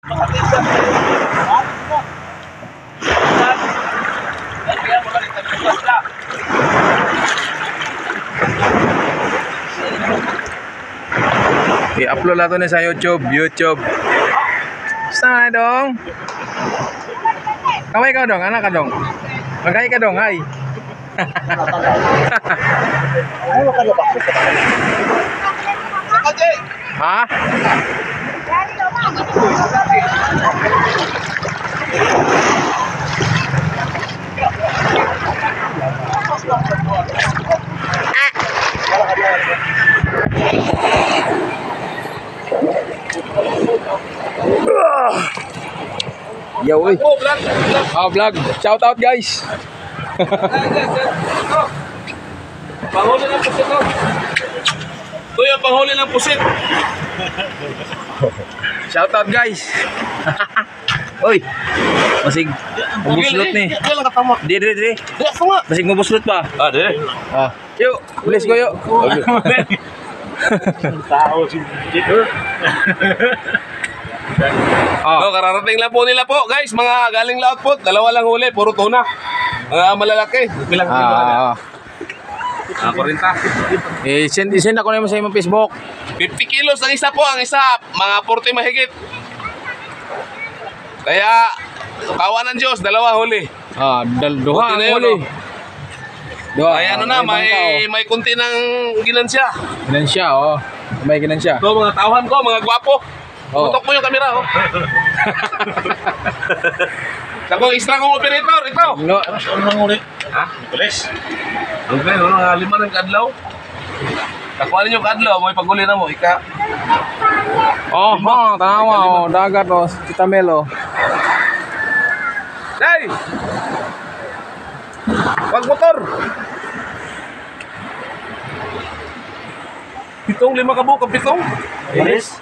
I-upload nato ni sa YouTube. Saan dong? Kaway ka dong, anak ka dong. Magkay ka dong, hay. Ha? Yo, uy. Vlog. Shout out, guys. Panghuli ng pusit, oh. Kuya, panghuli ng pusit. Shout out, guys. Uy. Masig mubuslot ni. Dire. Masig mubuslot pa. Ah, dire. Ah. Yuk, bilis ko yuk. Tao si dito. So, kararating lang po nila po, guys. Mga galing laot po. Dalawa lang huli, puro tuna. Mga malalaki. Bilang kilo. 40. Send ako na mo sa imong Facebook. 50 kilos ang isa po. Ang isa, mga 40 mahigit. Kaya, kawa ng Diyos, dalawa huli. Duha ang huli. Kaya ano na, may kunti ng ginansya. Ginansya, oh. May ginansya. So, mga tauhan ko, mga gwapo. Oh. Tutok mo yung kamera, oh. Sa kong extra kong operator, ito. No. Ano nang ulit? Ha? Nicolas. Okay, no, nga 5 ng kadlaw. Nakuha ninyo kadlaw, may paguli na mo, ika. Oh, tanawa, oh. Dagat, oh. Kita Melo. Hey! Wag motor! Pitong 5 ka buka, pitong? Yes.